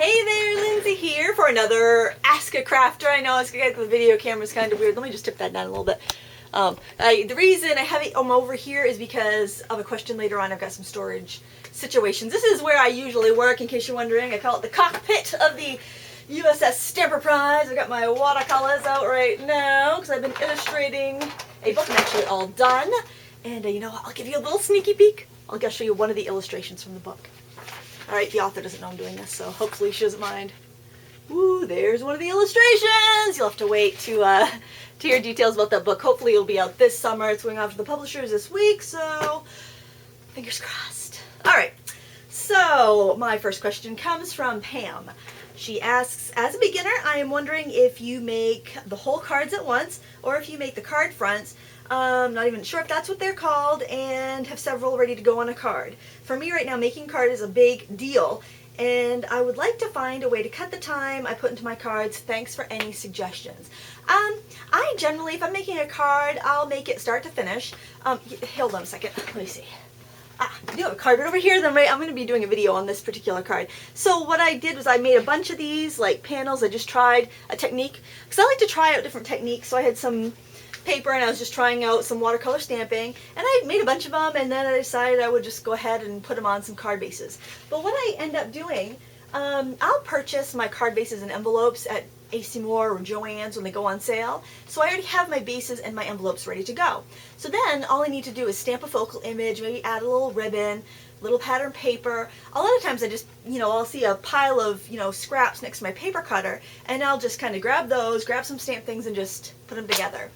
Hey there, Lindsay here for another Ask a Crafter. I know the video camera's kind of weird. Let me just tip that down a little bit. The reason I have it over here is because of a question later on. I've got some storage situations. This is where I usually work, in case you're wondering. I call it the cockpit of the USS Stamper Prize. I've got my watercolors out right now because I've been illustrating a book. I'm actually all done. And you know what? I'll give you a little sneaky peek. I'll show you one of the illustrations from the book. Alright, the author doesn't know I'm doing this, so hopefully she doesn't mind. Ooh, there's one of the illustrations! You'll have to wait to hear details about that book. Hopefully it'll be out this summer. It's going off to the publishers this week, so fingers crossed. Alright, so my first question comes from Pam. She asks, as a beginner, I am wondering if you make the whole cards at once, or if you make the card fronts. Not even sure if that's what they're called, and have several ready to go on a card. For me right now, making card is a big deal, and I would like to find a way to cut the time I put into my cards. Thanks for any suggestions. I generally, if I'm making a card, I'll make it start to finish. Hold on a second. Let me see. I do have a card right over here. I'm going to be doing a video on this particular card. So what I did was I made a bunch of these like panels. I just tried a technique, because I like to try out different techniques. So I had some paper and I was just trying out some watercolor stamping, and I made a bunch of them, and then I decided I would just go ahead and put them on some card bases. But what I end up doing, I'll purchase my card bases and envelopes at AC Moore or Joann's when they go on sale. So I already have my bases and my envelopes ready to go. So then all I need to do is stamp a focal image, maybe add a little ribbon, little pattern paper. A lot of times I just, I'll see a pile of, scraps next to my paper cutter, and I'll just kind of grab those, grab some stamp things, and just put them together.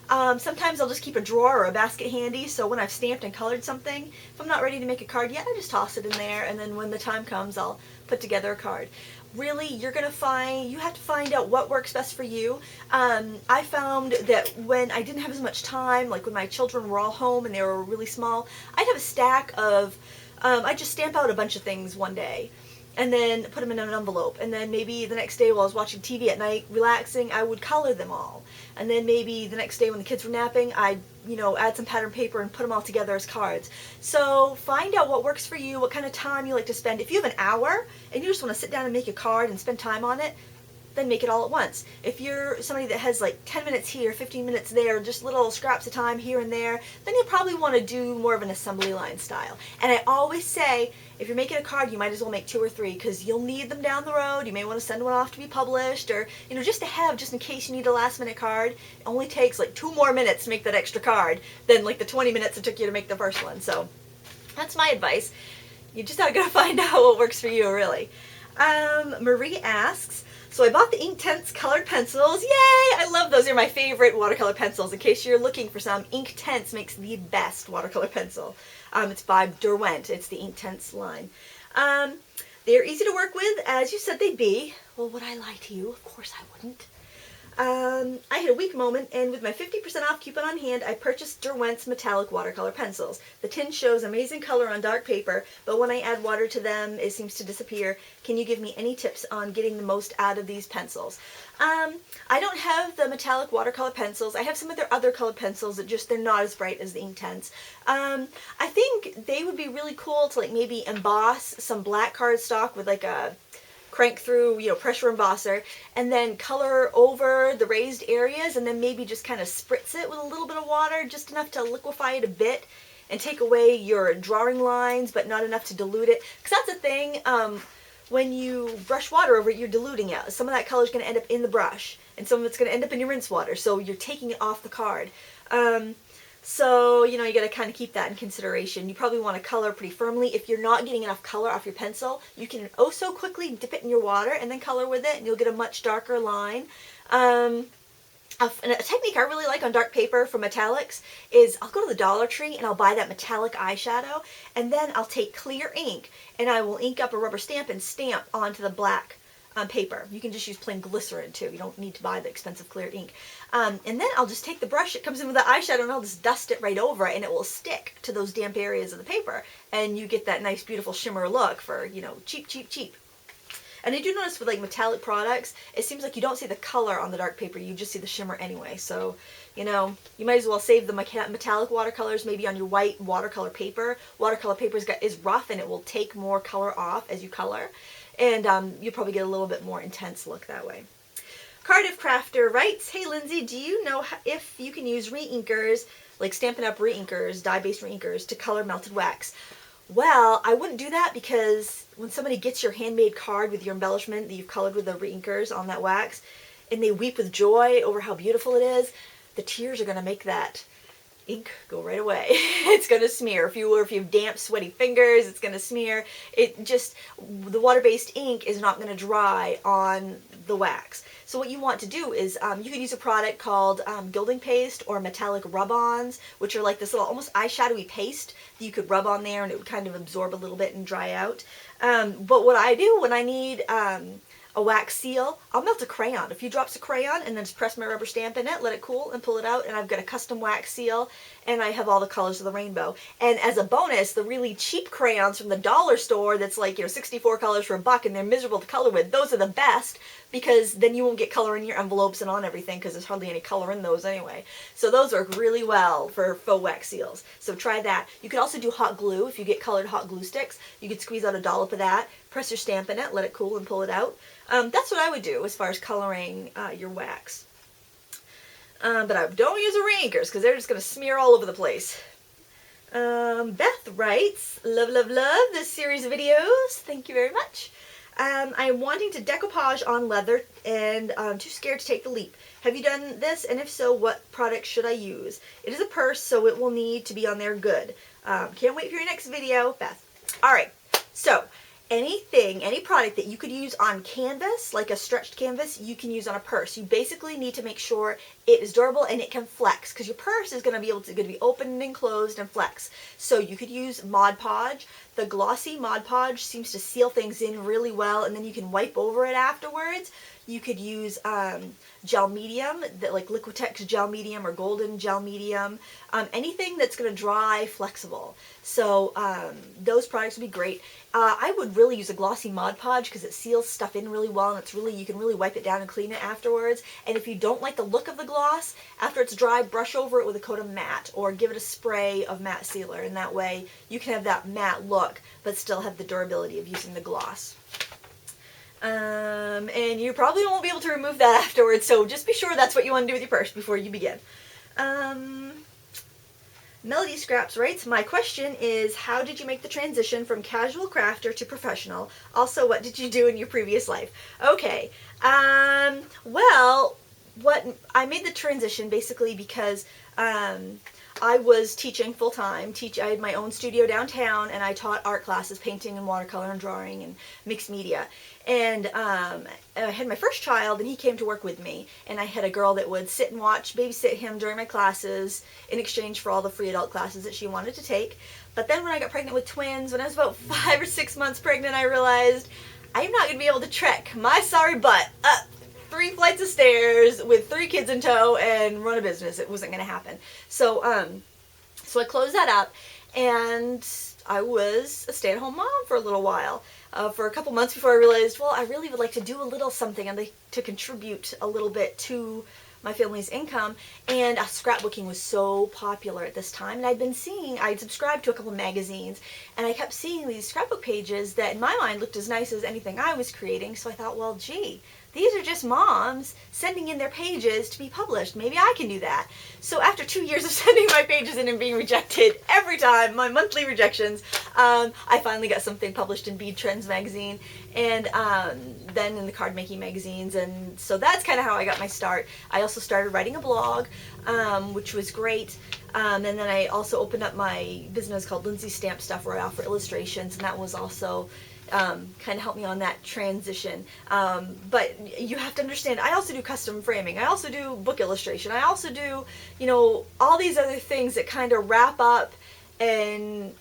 Sometimes I'll just keep a drawer or a basket handy, so when I've stamped and colored something, if I'm not ready to make a card yet, I just toss it in there, and then when the time comes, I'll put together a card. Really, you have to find out what works best for you. I found that when I didn't have as much time, like when my children were all home and they were really small, I'd have a stack of, I'd just stamp out a bunch of things one day, and then put them in an envelope, and then maybe the next day while I was watching TV at night, relaxing, I would color them all. And then maybe the next day when the kids were napping, I'd, add some pattern paper and put them all together as cards. So find out what works for you, what kind of time you like to spend. If you have an hour and you just want to sit down and make a card and spend time on it, then make it all at once. If you're somebody that has like 10 minutes here, 15 minutes there, just little scraps of time here and there, then you'll probably want to do more of an assembly line style. And I always say, if you're making a card, you might as well make 2 or 3, because you'll need them down the road. You may want to send one off to be published, or just to have, just in case you need a last minute card. It only takes like 2 more minutes to make that extra card than like the 20 minutes it took you to make the first one. So that's my advice. You just gotta find out what works for you, really. Marie asks, so I bought the Inktense colored pencils. Yay! I love those. They're my favorite watercolor pencils. In case you're looking for some, Inktense makes the best watercolor pencil. It's by Derwent. It's the Inktense line. They're easy to work with, as you said they'd be. Well, would I lie to you? Of course I wouldn't. I had a weak moment, and with my 50% off coupon on hand, I purchased Derwent's metallic watercolor pencils. The tin shows amazing color on dark paper, but when I add water to them, it seems to disappear. Can you give me any tips on getting the most out of these pencils? I don't have the metallic watercolor pencils. I have some of their other colored pencils that they're not as bright as the Inktense. I think they would be really cool to like maybe emboss some black cardstock with like a crank through, pressure embosser, and then color over the raised areas, and then maybe just kind of spritz it with a little bit of water, just enough to liquefy it a bit and take away your drawing lines, but not enough to dilute it. Because that's the thing, when you brush water over it, you're diluting it. Some of that color is going to end up in the brush, and some of it's going to end up in your rinse water, so you're taking it off the card. So, you got to kind of keep that in consideration. You probably want to color pretty firmly. If you're not getting enough color off your pencil, you can oh so quickly dip it in your water and then color with it, and you'll get a much darker line. And a technique I really like on dark paper for metallics is I'll go to the Dollar Tree and I'll buy that metallic eyeshadow, and then I'll take clear ink and I will ink up a rubber stamp and stamp onto the black paper. You can just use plain glycerin too. You don't need to buy the expensive clear ink. And then I'll just take the brush that comes in with the eyeshadow and I'll just dust it right over it, and it will stick to those damp areas of the paper, and you get that nice beautiful shimmer look for, cheap, cheap, cheap. And I do notice with like metallic products, it seems like you don't see the color on the dark paper, you just see the shimmer anyway. So You know, you might as well save the metallic watercolors maybe on your white watercolor paper. Watercolor paper is rough and it will take more color off as you color. And you'll probably get a little bit more intense look that way. Cardiff Crafter writes, hey Lindsay, do you know if you can use reinkers, like Stampin' Up! Reinkers, dye-based reinkers, to color melted wax? Well, I wouldn't do that because when somebody gets your handmade card with your embellishment that you've colored with the reinkers on that wax, and they weep with joy over how beautiful it is, the tears are going to make that ink go right away. It's going to smear. If you have damp, sweaty fingers, it's going to smear. The water-based ink is not going to dry on the wax. So what you want to do is you can use a product called gilding paste or metallic rub-ons, which are like this little almost eyeshadowy paste that you could rub on there and it would kind of absorb a little bit and dry out. But what I do when I need a wax seal, I'll melt a crayon, a few drops of crayon, and then just press my rubber stamp in it, let it cool, and pull it out, and I've got a custom wax seal, and I have all the colors of the rainbow. And as a bonus, the really cheap crayons from the dollar store that's like, 64 colors for $1 and they're miserable to color with, those are the best, because then you won't get color in your envelopes and on everything, because there's hardly any color in those anyway. So those work really well for faux wax seals. So try that. You could also do hot glue. If you get colored hot glue sticks, you could squeeze out a dollop of that, press your stamp in it, let it cool, and pull it out. That's what I would do as far as coloring your wax. But I don't use reinkers because they're just going to smear all over the place. Beth writes, love, love, love this series of videos. Thank you very much. I'm wanting to decoupage on leather and I'm too scared to take the leap. Have you done this? And if so, what product should I use? It is a purse, so it will need to be on there good. Can't wait for your next video, Beth. All right, so any product that you could use on canvas, like a stretched canvas, you can use on a purse. You basically need to make sure it is durable and it can flex, because your purse is going to be open and closed and flex. So you could use Mod Podge. The glossy Mod Podge seems to seal things in really well, and then you can wipe over it afterwards. You could use gel medium, like Liquitex gel medium or golden gel medium, anything that's going to dry flexible. So those products would be great. I would really use a glossy Mod Podge because it seals stuff in really well, and you can really wipe it down and clean it afterwards. And if you don't like the look of the gloss, after it's dry, brush over it with a coat of matte or give it a spray of matte sealer, and that way you can have that matte look but still have the durability of using the gloss. And you probably won't be able to remove that afterwards, so just be sure that's what you want to do with your purse before you begin. Melody Scraps writes, my question is, how did you make the transition from casual crafter to professional? Also, what did you do in your previous life? Okay, well, I made the transition basically because I was teaching full-time. I had my own studio downtown, and I taught art classes, painting and watercolor and drawing and mixed media. And I had my first child, and he came to work with me. And I had a girl that would sit and babysit him during my classes in exchange for all the free adult classes that she wanted to take. But then when I got pregnant with twins, when I was about 5 or 6 months pregnant, I realized I'm not going to be able to trek my sorry butt up 3 flights of stairs with 3 kids in tow and run a business. It wasn't going to happen. So I closed that up, and I was a stay-at-home mom for a little while, for a couple months before I realized, well, I really would like to do a little something and to contribute a little bit to my family's income. And scrapbooking was so popular at this time, and I'd subscribed to a couple magazines, and I kept seeing these scrapbook pages that in my mind looked as nice as anything I was creating. So I thought, well, gee, these are just moms sending in their pages to be published. Maybe I can do that. So after 2 years of sending my pages in and being rejected every time, my monthly rejections, I finally got something published in Bead Trends magazine, and then in the card making magazines, and so that's kind of how I got my start. I also started writing a blog, which was great, and then I also opened up my business called Lindsay Stamp Stuff, where I offer illustrations, and that was also kind of helped me on that transition. But you have to understand, I also do custom framing. I also do book illustration. I also do, all these other things that kind of wrap up and,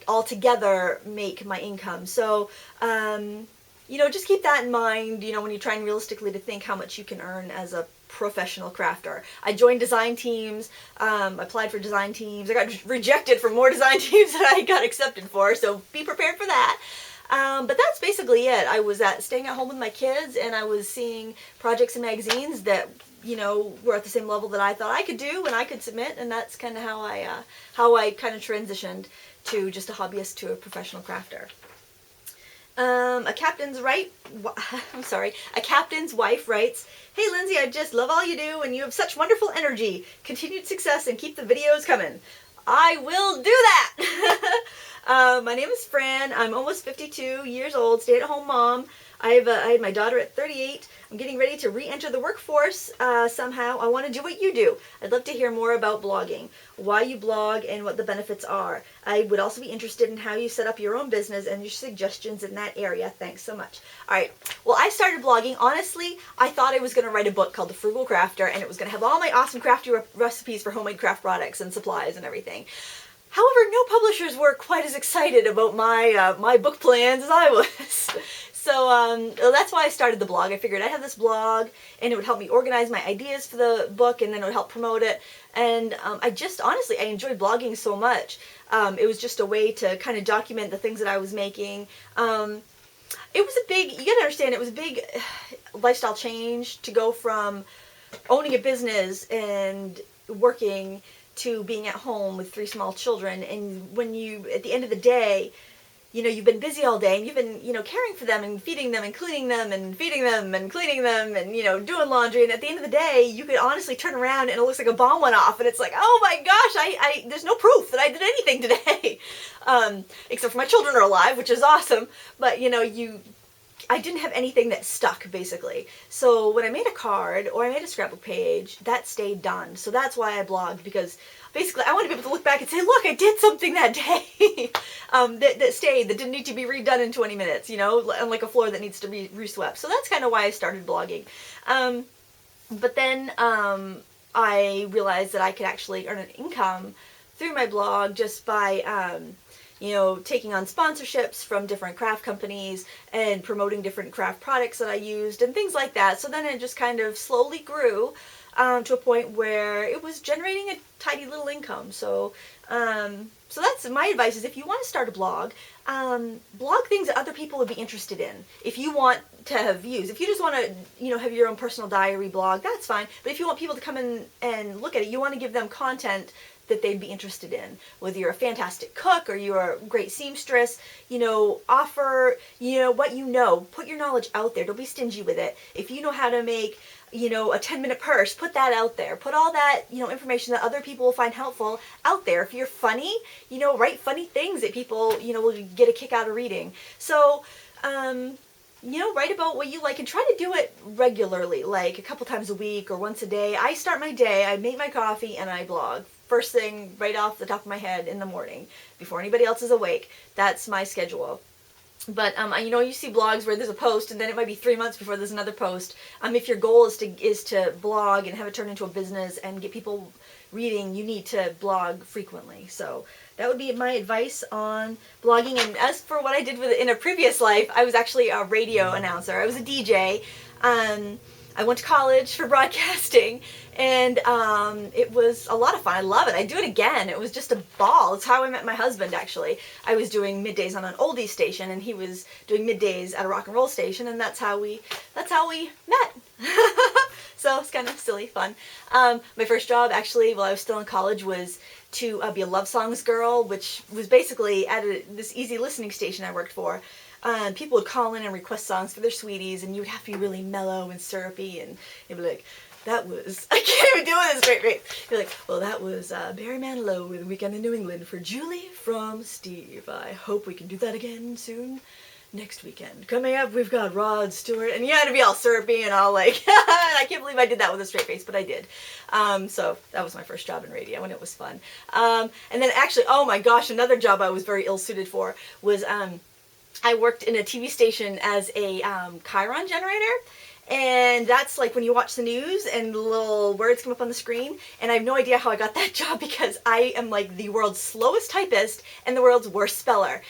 all together make my income. So, just keep that in mind, when you're trying realistically to think how much you can earn as a professional crafter. I joined design teams, applied for design teams. I got rejected from more design teams than I got accepted for, so be prepared for that. But that's basically it. I was staying at home with my kids, and I was seeing projects in magazines that, were at the same level that I thought I could do and I could submit, and that's kind of how I kind of transitioned to just a hobbyist to a professional crafter. A captain's wife writes, "Hey Lindsay, I just love all you do and you have such wonderful energy. Continued success and keep the videos coming." I will do that! My name is Fran. I'm almost 52 years old, stay-at-home mom. I had my daughter at 38. I'm getting ready to re-enter the workforce somehow. I want to do what you do. I'd love to hear more about blogging, why you blog, and what the benefits are. I would also be interested in how you set up your own business and your suggestions in that area. Thanks so much. All right. Well, I started blogging. Honestly, I thought I was going to write a book called The Frugal Crafter, and it was going to have all my awesome crafty recipes for homemade craft products and supplies and everything. However, no publishers were quite as excited about my book plans as I was. So that's why I started the blog. I figured I'd have this blog, and it would help me organize my ideas for the book, and then it would help promote it. And honestly, I enjoyed blogging so much. It was just a way to kind of document the things that I was making. It was you gotta understand, it was a big lifestyle change to go from owning a business and working to being at home with 3 small children. And when at the end of the day, you've been busy all day, and you've been, caring for them and feeding them and cleaning them and feeding them and cleaning them and, doing laundry. And at the end of the day, you could honestly turn around and it looks like a bomb went off, and it's like, oh my gosh, there's no proof that I did anything today. Except for my children are alive, which is awesome. But, I didn't have anything that stuck, basically. So when I made a card or I made a scrapbook page, that stayed done. So that's why I blogged, because basically I wanted to be able to look back and say, look, I did something that day that stayed, that didn't need to be redone in 20 minutes, unlike a floor that needs to be reswept. So that's kind of why I started blogging. But then I realized that I could actually earn an income through my blog just by taking on sponsorships from different craft companies and promoting different craft products that I used and things like that. So then it just kind of slowly grew to a point where it was generating a tidy little income. So that's my advice, is if you want to start a blog, blog things that other people would be interested in. If you want to have views, if you just want to, have your own personal diary blog, that's fine. But if you want people to come in and look at it, you want to give them content that they'd be interested in. Whether you're a fantastic cook or you're a great seamstress, offer, what put your knowledge out there. Don't be stingy with it. If you know how to make, a 10-minute purse, put that out there. Put all that, information that other people will find helpful out there. If you're funny, write funny things that people, will get a kick out of reading. So, write about what you like and try to do it regularly, like a couple times a week or once a day. I start my day, I make my coffee, and I blog. First thing, right off the top of my head in the morning, before anybody else is awake. That's my schedule. But you see blogs where there's a post, and then it might be 3 months before there's another post. If your goal is to blog and have it turn into a business and get people reading, you need to blog frequently. So that would be my advice on blogging. And as for what I did in a previous life, I was actually a radio announcer. I was a DJ. I went to college for broadcasting, and it was a lot of fun. I love it. I'd do it again. It was just a ball. It's how I met my husband, actually. I was doing middays on an oldies station, and he was doing middays at a rock and roll station, and that's how we met. So it's kind of silly fun. My first job, actually, while I was still in college, was to be a love songs girl, which was basically at this easy listening station I worked for. People would call in and request songs for their sweeties, and you would have to be really mellow and syrupy, and you'd be like, that was, I can't even do this, great. You're like, well, that was Barry Manilow with Weekend in New England for Julie from Steve. I hope we can do that again soon next weekend. Coming up, we've got Rod Stewart, and you had to be all syrupy and all like, I can't believe I did that with a straight face, but I did. So that was my first job in radio, and it was fun. And then actually, oh my gosh, another job I was very ill-suited for was, I worked in a TV station as a Chiron generator, and that's like when you watch the news and the little words come up on the screen, and I have no idea how I got that job because I am like the world's slowest typist and the world's worst speller.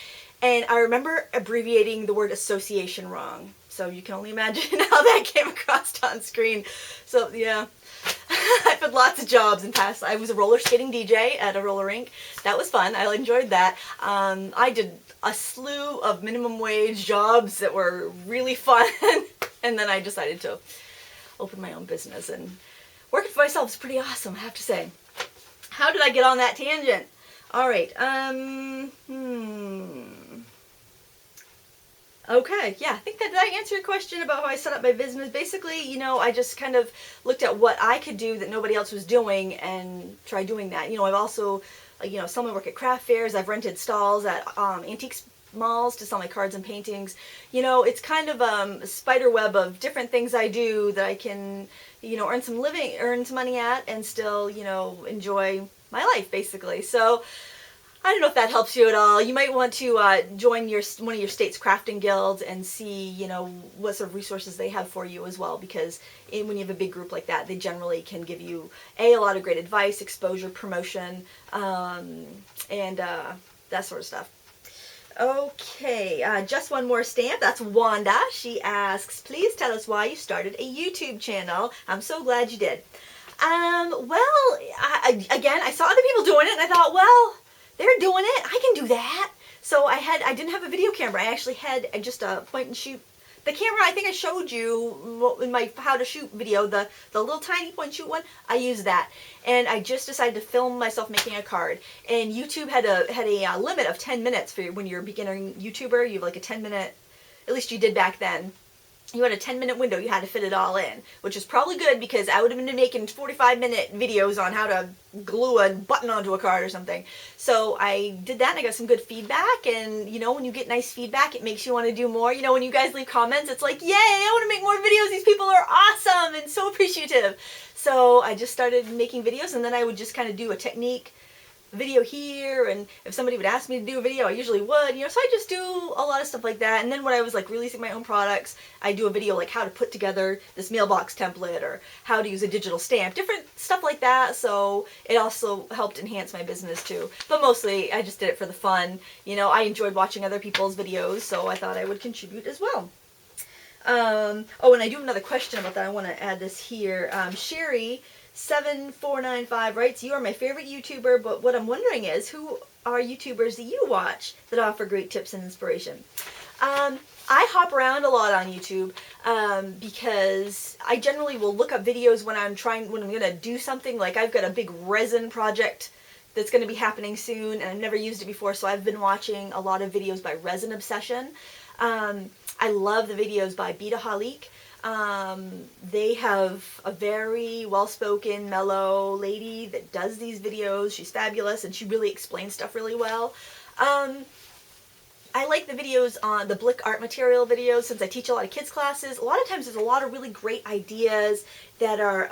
And I remember abbreviating the word association wrong, so you can only imagine how that came across on screen. So yeah. I've had lots of jobs in past. I was a roller skating DJ at a roller rink. That was fun. I enjoyed that. I did a slew of minimum wage jobs that were really fun. And then I decided to open my own business. And working for myself is pretty awesome, I have to say. How did I get on that tangent? All right. Okay, yeah, I think that did I answer your question about how I set up my business? Basically, you know, I just kind of looked at what I could do that nobody else was doing and tried doing that. You know, I've also, you know, some work at craft fairs. I've rented stalls at antiques malls to sell my cards and paintings. You know, it's kind of a spider web of different things I do that I can, you know, earn some money at and still, you know, enjoy my life, basically. So I don't know if that helps you at all. You might want to join one of your state's crafting guilds and see, you know, what sort of resources they have for you as well, because when you have a big group like that, they generally can give you a lot of great advice, exposure, promotion, and that sort of stuff. Okay, just one more stamp. That's Wanda. She asks, please tell us why you started a YouTube channel. I'm so glad you did. Well, again, I saw other people doing it, and I thought, well, they're doing it, I can do that. So I didn't have a video camera. I actually had just a point and shoot. The camera, I think I showed you in my how to shoot video, the little tiny point and shoot one, I used that. And I just decided to film myself making a card. And YouTube had a limit of 10 minutes for when you're a beginner YouTuber. You have like a 10-minute, at least you did back then. You had a 10-minute window, you had to fit it all in, which is probably good because I would have been making 45-minute videos on how to glue a button onto a card or something. So I did that and I got some good feedback, and you know, when you get nice feedback, it makes you want to do more. You know, when you guys leave comments, it's like, yay, I want to make more videos, these people are awesome and so appreciative. So I just started making videos, and then I would just kind of do a technique video here, and if somebody would ask me to do a video, I usually would, you know, so I just do a lot of stuff like that. And then when I was like releasing my own products, I do a video like how to put together this mailbox template or how to use a digital stamp, different stuff like that. So it also helped enhance my business too, but mostly I just did it for the fun. You know, I enjoyed watching other people's videos, so I thought I would contribute as well. Oh, and I do have another question about that. I want to add this here. Sherry 7495 writes, you are my favorite YouTuber, but what I'm wondering is, who are YouTubers that you watch that offer great tips and inspiration? I hop around a lot on YouTube because I generally will look up videos when I'm going to do something. Like I've got a big resin project that's going to be happening soon, and I've never used it before, so I've been watching a lot of videos by Resin Obsession. I love the videos by Bead. They have a very well-spoken, mellow lady that does these videos. She's fabulous, and she really explains stuff really well. I like the videos on the Blick art material videos, since I teach a lot of kids classes. A lot of times there's a lot of really great ideas that are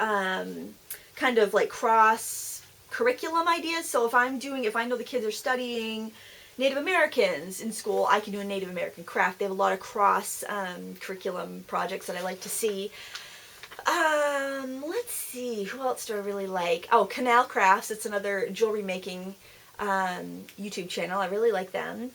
kind of like cross-curriculum ideas. So if I know the kids are studying Native Americans in school, I can do a Native American craft. They have a lot of cross-curriculum projects that I like to see. Let's see, who else do I really like? Oh, Canal Crafts, it's another jewelry making YouTube channel. I really like them.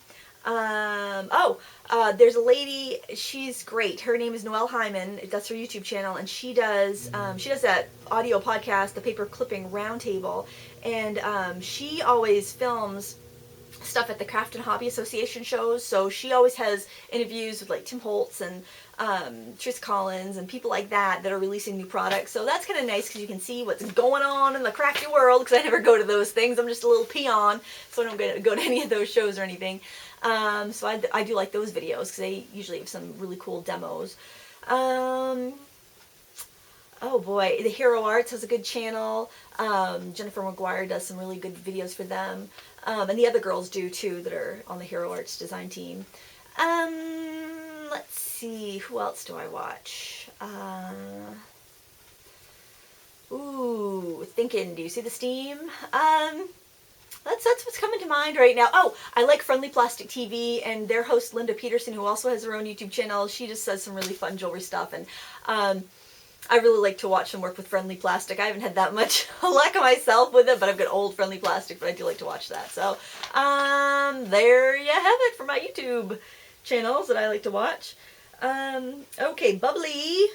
There's a lady, she's great. Her name is Noelle Hyman. That's her YouTube channel, and she does that audio podcast, the Paper Clipping Roundtable, and she always films stuff at the Craft and Hobby Association shows. So she always has interviews with like Tim Holtz and Tris Collins and people like that are releasing new products. So that's kind of nice because you can see what's going on in the crafty world, because I never go to those things. I'm just a little peon, so I don't go to any of those shows or anything. So I do like those videos because they usually have some really cool demos. Oh boy, the Hero Arts has a good channel. Jennifer McGuire does some really good videos for them. And the other girls do too that are on the Hero Arts design team. Let's see, who else do I watch? Thinking, do you see the steam? That's what's coming to mind right now. Oh, I like Friendly Plastic TV and their host Linda Peterson, who also has her own YouTube channel. She just says some really fun jewelry stuff, and I really like to watch them work with Friendly Plastic. I haven't had that much luck myself with it, but I've got old Friendly Plastic, but I do like to watch that. So, there you have it for my YouTube channels that I like to watch. Okay, Bubbly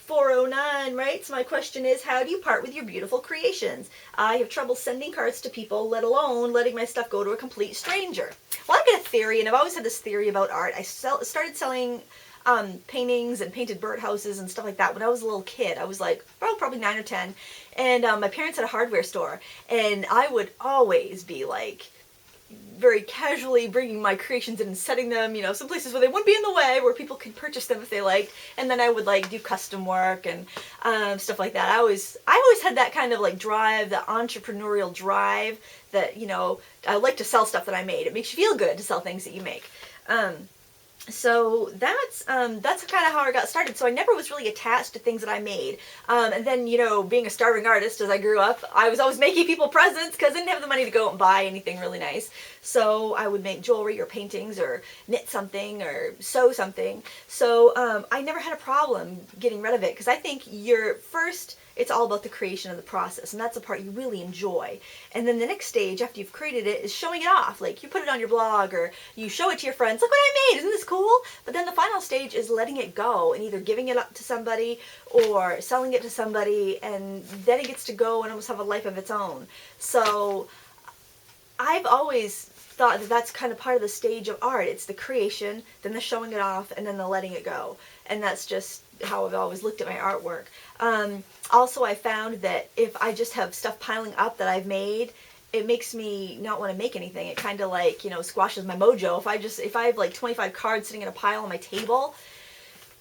409 writes, my question is, how do you part with your beautiful creations? I have trouble sending cards to people, let alone letting my stuff go to a complete stranger. Well, I've got a theory, and I've always had this theory about art. I started selling paintings and painted birdhouses and stuff like that when I was a little kid. I was like, oh, probably 9 or 10, and my parents had a hardware store, and I would always be like very casually bringing my creations in and setting them, you know, some places where they wouldn't be in the way, where people could purchase them if they liked, and then I would like do custom work and stuff like that. I always had that kind of like drive, the entrepreneurial drive that, you know, I like to sell stuff that I made. It makes you feel good to sell things that you make. So that's kind of how I got started. So I never was really attached to things that I made. And then, you know, being a starving artist as I grew up, I was always making people presents because I didn't have the money to go out and buy anything really nice. So I would make jewelry or paintings or knit something or sew something. So I never had a problem getting rid of it because I think it's all about the creation of the process, and that's the part you really enjoy. And then the next stage after you've created it is showing it off. Like you put it on your blog or you show it to your friends. Look what I made! Isn't this cool? But then the final stage is letting it go and either giving it up to somebody or selling it to somebody, and then it gets to go and almost have a life of its own. So I've always thought that that's kind of part of the stage of art. It's the creation, then the showing it off, and then the letting it go. And that's just how I've always looked at my artwork. Also, I found that if I just have stuff piling up that I've made, it makes me not want to make anything. It kind of like, you know, squashes my mojo. If I have like 25 cards sitting in a pile on my table,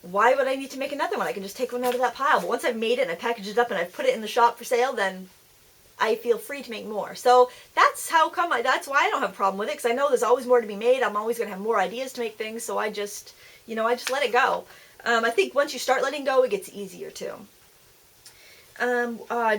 why would I need to make another one? I can just take one out of that pile. But once I've made it and I packaged it up and I've put it in the shop for sale, then I feel free to make more. So that's why I don't have a problem with it, because I know there's always more to be made. I'm always going to have more ideas to make things, so I just let it go. I think once you start letting go, it gets easier too.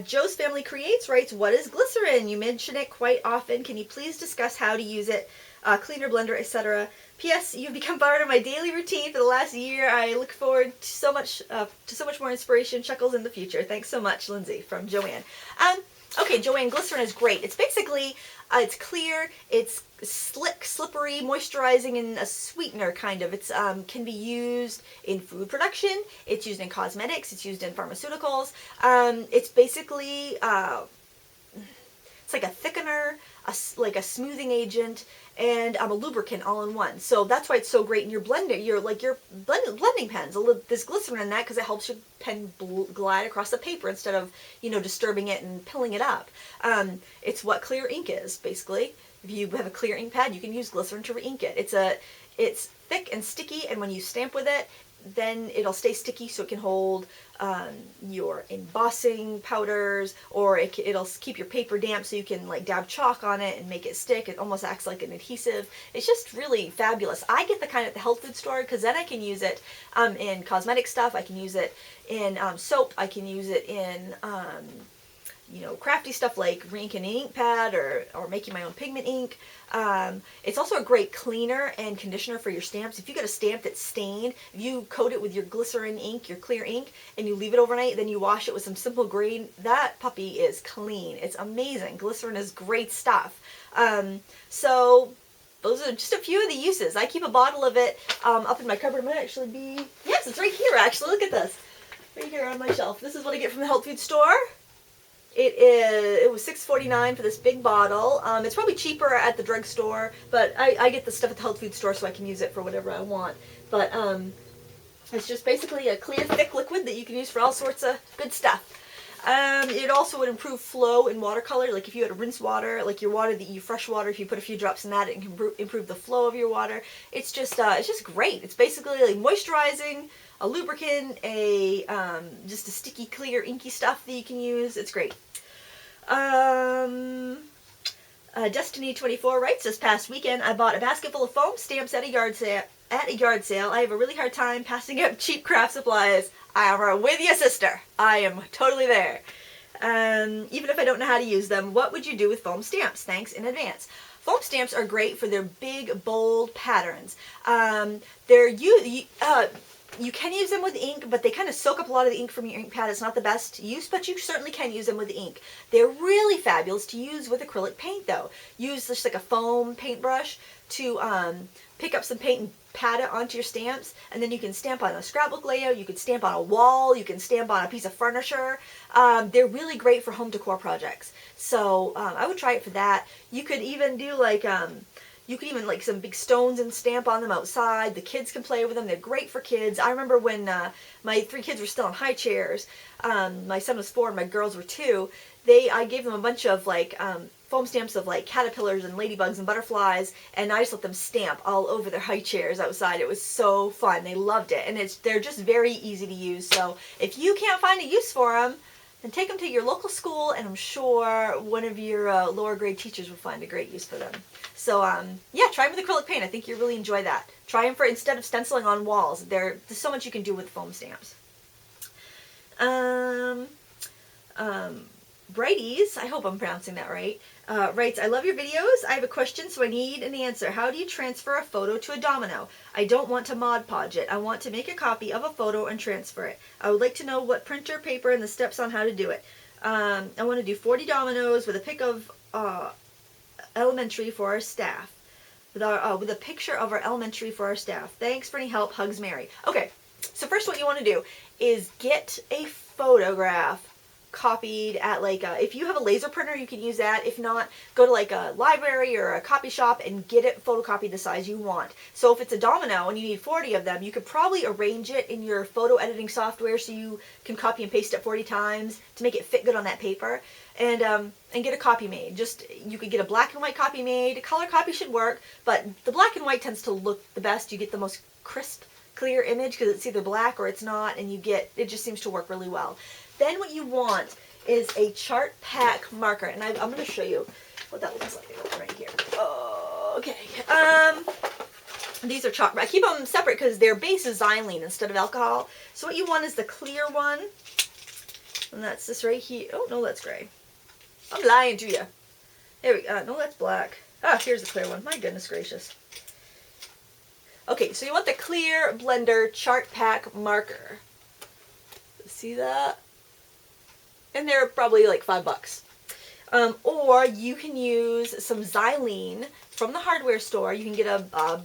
Joe's Family Creates writes, what is glycerin? You mention it quite often. Can you please discuss how to use it? Cleaner, blender, etc. P.S. You've become part of my daily routine for the last year. I look forward to so much more inspiration, chuckles in the future. Thanks so much, Lindsay, from Joanne. Okay, Joanne, glycerin is great. It's basically, it's clear, it's slick, slippery, moisturizing, and a sweetener kind of. It's can be used in food production. It's used in cosmetics. It's used in pharmaceuticals. It's basically it's like a thickener, like a smoothing agent, and a lubricant all in one. So that's why it's so great in your blender. Your blending pens. There's glycerin in that because it helps your pen glide across the paper instead of, you know, disturbing it and pilling it up. It's what clear ink is basically. If you have a clear ink pad, you can use glycerin to re-ink it. It's thick and sticky, and when you stamp with it, then it'll stay sticky, so it can hold your embossing powders, or it'll keep your paper damp, so you can like dab chalk on it and make it stick. It almost acts like an adhesive. It's just really fabulous. I get the kind at the health food store because then I can use it in cosmetic stuff. I can use it in soap. I can use it in you know, crafty stuff like re-inking an ink pad or making my own pigment ink. It's also a great cleaner and conditioner for your stamps. If you get a stamp that's stained, if you coat it with your glycerin ink, your clear ink, and you leave it overnight, then you wash it with some simple green, that puppy is clean. It's amazing. Glycerin is great stuff. So those are just a few of the uses. I keep a bottle of it up in my cupboard. It might actually be, yes, it's right here actually. Look at this. Right here on my shelf. This is what I get from the health food store. It was $6.49 for this big bottle. It's probably cheaper at the drugstore, but I get the stuff at the health food store so I can use it for whatever I want. But it's just basically a clear, thick liquid that you can use for all sorts of good stuff. It also would improve flow in watercolor. Like if you had to rinse water, like your water that you fresh water, if you put a few drops in that, it can improve the flow of your water. It's just great. It's basically like moisturizing, a lubricant, just a sticky, clear, inky stuff that you can use. It's great. Destiny24 writes, this past weekend I bought a basket full of foam stamps at a yard sale. I have a really hard time passing up cheap craft supplies. I am with you, sister. I am totally there. Even if I don't know how to use them, what would you do with foam stamps? Thanks in advance. Foam stamps are great for their big, bold patterns. You can use them with ink, but they kind of soak up a lot of the ink from your ink pad. It's not the best use, but you certainly can use them with ink. They're really fabulous to use with acrylic paint, though. Use just like a foam paintbrush to pick up some paint and pat it onto your stamps, and then you can stamp on a scrapbook layout, you could stamp on a wall, you can stamp on a piece of furniture. They're really great for home decor projects. So I would try it for that. You could even do like like some big stones and stamp on them outside. The kids can play with them. They're great for kids. I remember when my 3 kids were still in high chairs. My son was 4 and my girls were 2. I gave them a bunch of like foam stamps of like caterpillars and ladybugs and butterflies, and I just let them stamp all over their high chairs outside. It was so fun. They loved it, and they're just very easy to use. So if you can't find a use for them, then take them to your local school, and I'm sure one of your lower grade teachers will find a great use for them. So yeah, try them with acrylic paint. I think you'll really enjoy that. Try them for instead of stenciling on walls. There's so much you can do with foam stamps. Brighties, I hope I'm pronouncing that right, writes, I love your videos. I have a question, so I need an answer. How do you transfer a photo to a domino? I don't want to Mod Podge it. I want to make a copy of a photo and transfer it. I would like to know what printer, paper, and the steps on how to do it. I want to do 40 dominoes with a pic of elementary for our staff. With a picture of our elementary for our staff. Thanks for any help. Hugs, Mary. Okay, so first what you want to do is get a photograph copied at like if you have a laser printer, you can use that. If not, go to like a library or a copy shop and get it photocopied the size you want. So if it's a domino and you need 40 of them, you could probably arrange it in your photo editing software so you can copy and paste it 40 times to make it fit good on that paper, and get a copy made. You could get a black and white copy made. A color copy should work, but the black and white tends to look the best. You get the most crisp, clear image because it's either black or it's not, and it just seems to work really well. Then what you want is a chart pack marker, and I'm going to show you what that looks like right here. Okay. These are chalk. I keep them separate because their base is xylene instead of alcohol. So what you want is the clear one, and that's this right here. Oh no, that's gray. I'm lying to you. There we go. No, that's black. Ah, here's the clear one. My goodness gracious. Okay, so you want the clear blender chart pack marker. See that? And they're probably like $5. Or you can use some xylene from the hardware store. You can get a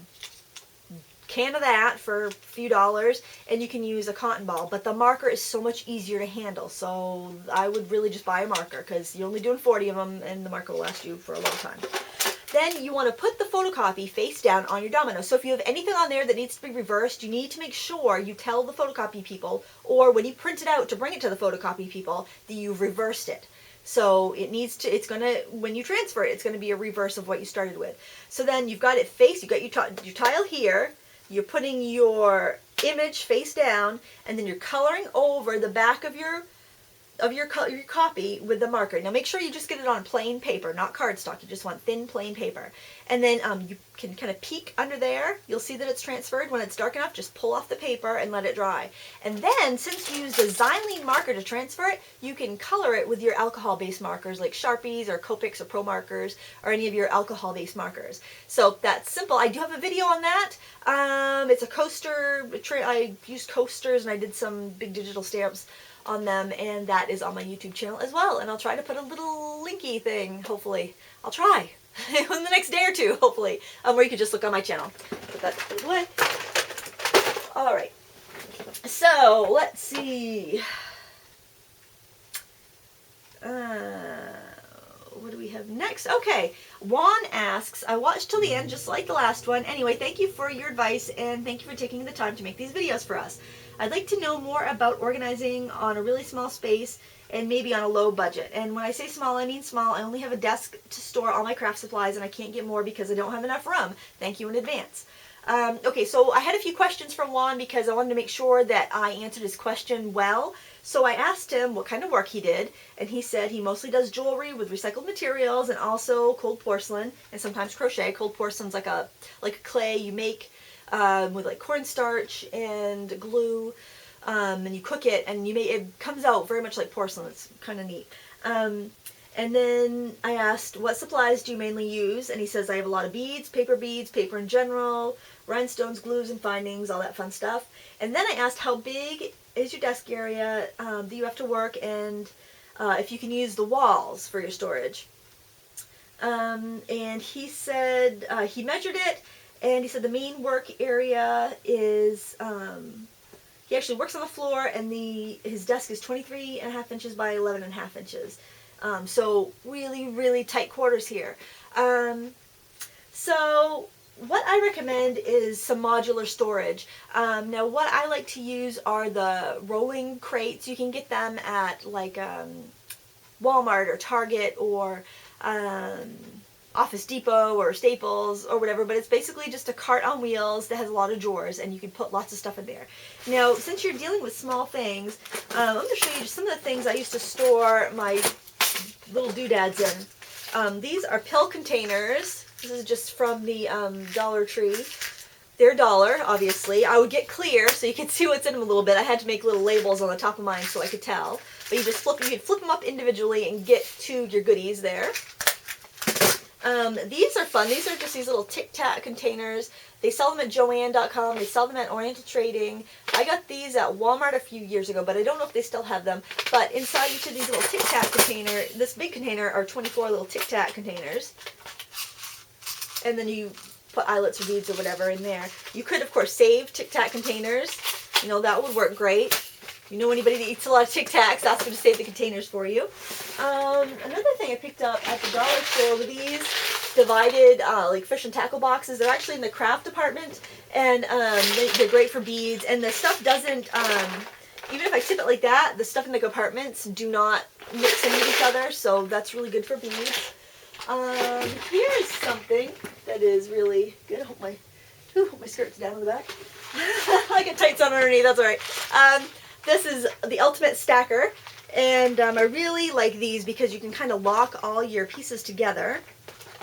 can of that for a few dollars, and you can use a cotton ball. But the marker is so much easier to handle, so I would really just buy a marker because you're only doing 40 of them, and the marker will last you for a long time. Then you want to put the photocopy face down on your domino. So if you have anything on there that needs to be reversed, you need to make sure you tell the photocopy people, or when you print it out to bring it to the photocopy people, that you've reversed it. So when you transfer it, it's going to be a reverse of what you started with. So then you've got it face, you've got your tile here, you're putting your image face down, and then you're coloring over the back of your copy with the marker. Now make sure you just get it on plain paper, not cardstock. You just want thin plain paper. And then you can kind of peek under there. You'll see that it's transferred. When it's dark enough, just pull off the paper and let it dry. And then, since you used a xylene marker to transfer it, you can color it with your alcohol-based markers like Sharpies or Copics or Pro Markers or any of your alcohol-based markers. So that's simple. I do have a video on that. It's a coaster. I used coasters and I did some big digital stamps on them, and that is on my YouTube channel as well, and I'll try to put a little linky thing, hopefully. I'll try in the next day or two, hopefully, where you can just look on my channel. Put that away. Alright, so let's see. What do we have next? Okay, Juan asks, I watched till the end just like the last one. Anyway, thank you for your advice, and thank you for taking the time to make these videos for us. I'd like to know more about organizing on a really small space and maybe on a low budget. And when I say small, I mean small. I only have a desk to store all my craft supplies, and I can't get more because I don't have enough room. Thank you in advance. Okay, so I had a few questions from Juan because I wanted to make sure that I answered his question well. So I asked him what kind of work he did, and he said he mostly does jewelry with recycled materials and also cold porcelain and sometimes crochet. Cold porcelain's like a clay you make with like cornstarch and glue, and you cook it, and it comes out very much like porcelain. It's kind of neat. And then I asked, what supplies do you mainly use? And he says, I have a lot of beads, paper in general, rhinestones, glues, and findings, all that fun stuff. And then I asked, how big is your desk area that you have to work, and if you can use the walls for your storage. And he said he measured it, And he said the main work area is, he actually works on the floor, and his desk is 23.5 inches by 11.5 inches. So really, really tight quarters here. So what I recommend is some modular storage. Now what I like to use are the rolling crates. You can get them at like Walmart or Target or Office Depot or Staples or whatever, but it's basically just a cart on wheels that has a lot of drawers, and you can put lots of stuff in there. Now, since you're dealing with small things, I'm going to show you just some of the things I used to store my little doodads in. These are pill containers. This is just from the Dollar Tree. They're $1, obviously. I would get clear so you could see what's in them a little bit. I had to make little labels on the top of mine so I could tell. But you just you could flip them up individually and get to your goodies there. These are fun. These are just these little Tic Tac containers. They sell them at Joann.com. They sell them at Oriental Trading. I got these at Walmart a few years ago, but I don't know if they still have them. But inside each of these little Tic Tac container, this big container, are 24 little Tic Tac containers. And then you put eyelets or beads or whatever in there. You could, of course, save Tic Tac containers. You know, that would work great. You know anybody that eats a lot of Tic Tacs, ask them to save the containers for you. Another thing I picked up at the dollar store were these divided like fish and tackle boxes. They're actually in the craft department, and they're great for beads. And the stuff doesn't, even if I tip it like that, the stuff in the compartments do not mix in with each other, so that's really good for beads. Here is something that is really good. I hope my skirt's down in the back. I got tights on underneath, that's alright. This is the Ultimate Stacker, and I really like these because you can kind of lock all your pieces together.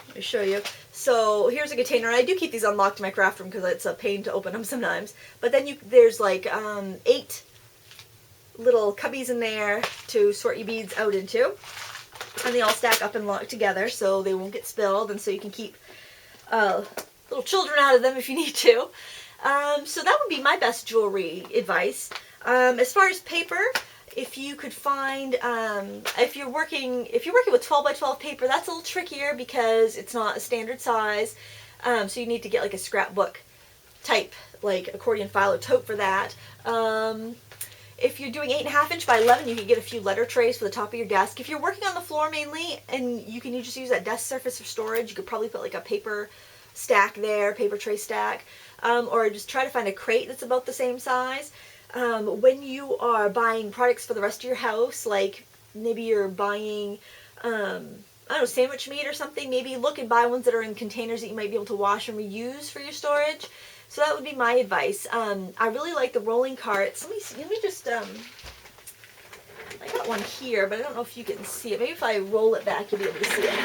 Let me show you. So here's a container. I do keep these unlocked in my craft room because it's a pain to open them sometimes. But then there's like 8 little cubbies in there to sort your beads out into. And they all stack up and lock together so they won't get spilled, and so you can keep little children out of them if you need to. So that would be my best jewelry advice. As far as paper, if you could find, if you're working with 12 by 12 paper, that's a little trickier because it's not a standard size. So you need to get like a scrapbook type, like accordion file or tote for that. If you're doing 8.5 inch by 11, you can get a few letter trays for the top of your desk. If you're working on the floor mainly, and you just use that desk surface for storage, you could probably put like a paper stack there, paper tray stack, or just try to find a crate that's about the same size. When you are buying products for the rest of your house, like maybe you're buying, I don't know, sandwich meat or something, maybe look and buy ones that are in containers that you might be able to wash and reuse for your storage. So that would be my advice. I really like the rolling carts. Let me see, let me just, I got one here, but I don't know if you can see it. Maybe if I roll it back, you'll be able to see it.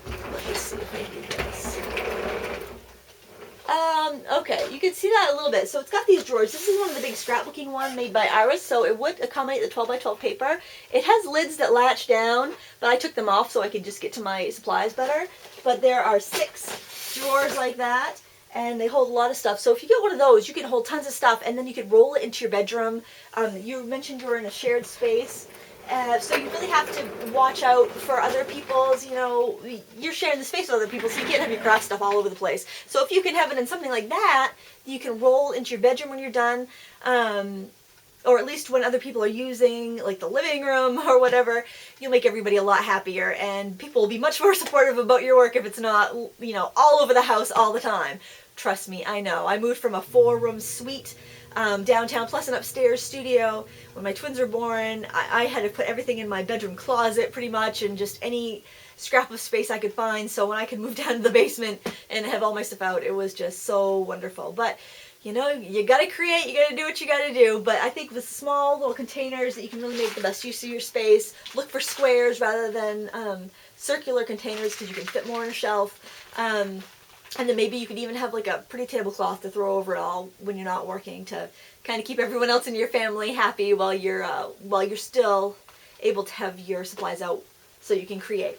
Let me see if I can do this. Okay, you can see that a little bit. So it's got these drawers. This is one of the big scrapbooking ones made by Iris, so it would accommodate the 12 by 12 paper. It has lids that latch down, but I took them off so I could just get to my supplies better. But there are 6 drawers like that, and they hold a lot of stuff. So if you get one of those, you can hold tons of stuff, and then you could roll it into your bedroom. You mentioned you were in a shared space. So you really have to watch out for other people's, you know, you're sharing the space with other people, so you can't have your craft stuff all over the place. So if you can have it in something like that, you can roll into your bedroom when you're done, or at least when other people are using, like, the living room or whatever, you'll make everybody a lot happier, and people will be much more supportive about your work if it's not, you know, all over the house all the time. Trust me, I know. I moved from a 4-room suite downtown, plus an upstairs studio. When my twins were born, I had to put everything in my bedroom closet pretty much, and just any scrap of space I could find, so when I could move down to the basement and have all my stuff out, it was just so wonderful. But you know, you gotta create, you gotta do what you gotta do. But I think with small little containers that you can really make the best use of your space. Look for squares rather than circular containers, because you can fit more on a shelf. And then maybe you could even have like a pretty tablecloth to throw over it all when you're not working, to kind of keep everyone else in your family happy while you're still able to have your supplies out so you can create.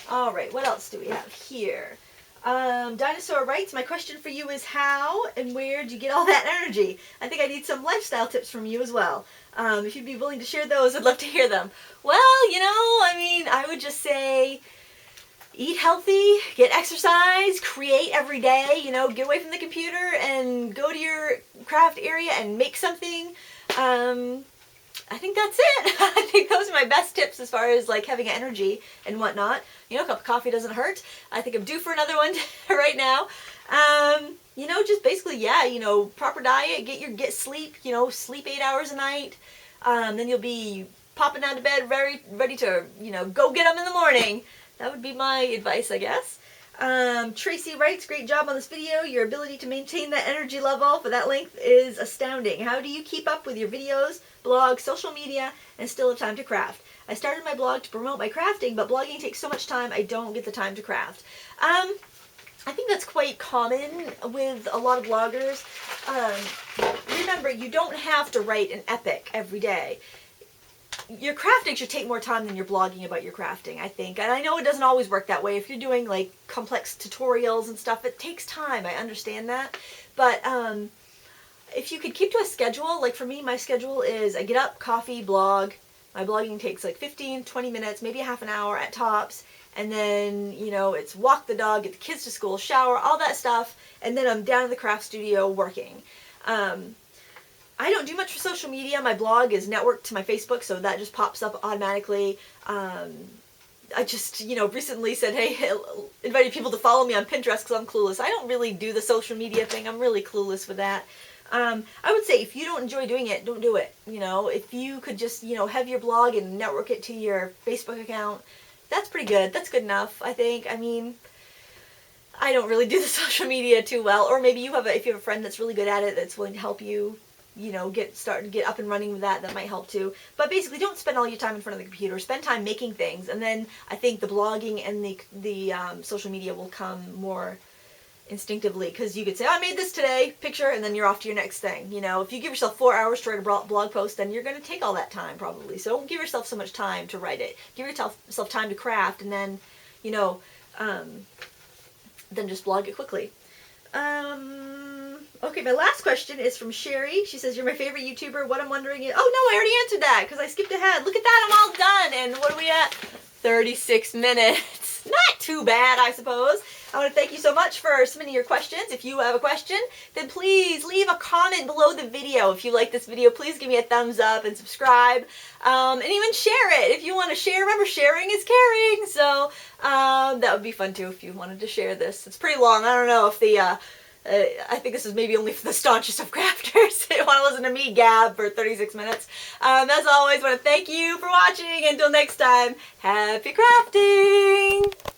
All right, what else do we have here? Dinosaur writes, my question for you is how and where do you get all that energy? I think I need some lifestyle tips from you as well. If you'd be willing to share those, I'd love to hear them. Well, you know, I mean, I would just say, eat healthy, get exercise, create every day, you know, get away from the computer and go to your craft area and make something. I think that's it. I think those are my best tips as far as like having energy and whatnot. You know, a cup of coffee doesn't hurt. I think I'm due for another one right now. You know, just basically, yeah, you know, proper diet, get sleep, you know, sleep 8 hours a night. Then you'll be popping out of bed ready to, you know, go get them in the morning. That would be my advice, I guess. Tracy writes, great job on this video. Your ability to maintain that energy level for that length is astounding. How do you keep up with your videos, blog, social media, and still have time to craft? I started my blog to promote my crafting, but blogging takes so much time, I don't get the time to craft. I think that's quite common with a lot of bloggers. Remember, you don't have to write an epic every day. Your crafting should take more time than your blogging about your crafting, I think. And I know it doesn't always work that way. If you're doing like complex tutorials and stuff, it takes time. I understand that. But if you could keep to a schedule, like for me, my schedule is I get up, coffee, blog. My blogging takes like 15, 20 minutes, maybe a half an hour at tops. And then, you know, it's walk the dog, get the kids to school, shower, all that stuff. And then I'm down in the craft studio working. I don't do much for social media. My blog is networked to my Facebook, so that just pops up automatically. I just, you know, recently said, hey, invited people to follow me on Pinterest because I'm clueless. I don't really do the social media thing. I'm really clueless with that. I would say if you don't enjoy doing it, don't do it. You know, if you could just, you know, have your blog and network it to your Facebook account, that's pretty good. That's good enough, I think. I mean, I don't really do the social media too well. Or maybe you have if you have a friend that's really good at it that's willing to help you, you know, get up and running with that might help too. But basically, don't spend all your time in front of the computer. Spend time making things, and then I think the blogging and the social media will come more instinctively, because you could say, oh, I made this today, picture, and then you're off to your next thing. You know, if you give yourself 4 hours to write a blog post, then you're going to take all that time probably. So don't give yourself so much time to write it. Give yourself time to craft, and then, you know, then just blog it quickly. Okay, my last question is from Sherry. She says, you're my favorite YouTuber. What I'm wondering is, oh no, I already answered that because I skipped ahead. Look at that, I'm all done. And what are we at? 36 minutes. Not too bad, I suppose. I want to thank you so much for submitting your questions. If you have a question, then please leave a comment below the video. If you like this video, please give me a thumbs up and subscribe. And even share it. If you want to share, remember, sharing is caring. So that would be fun too if you wanted to share this. It's pretty long. I don't know if the... I think this is maybe only for the staunchest of crafters. They want to listen to me gab for 36 minutes. As always, I want to thank you for watching. Until next time, happy crafting!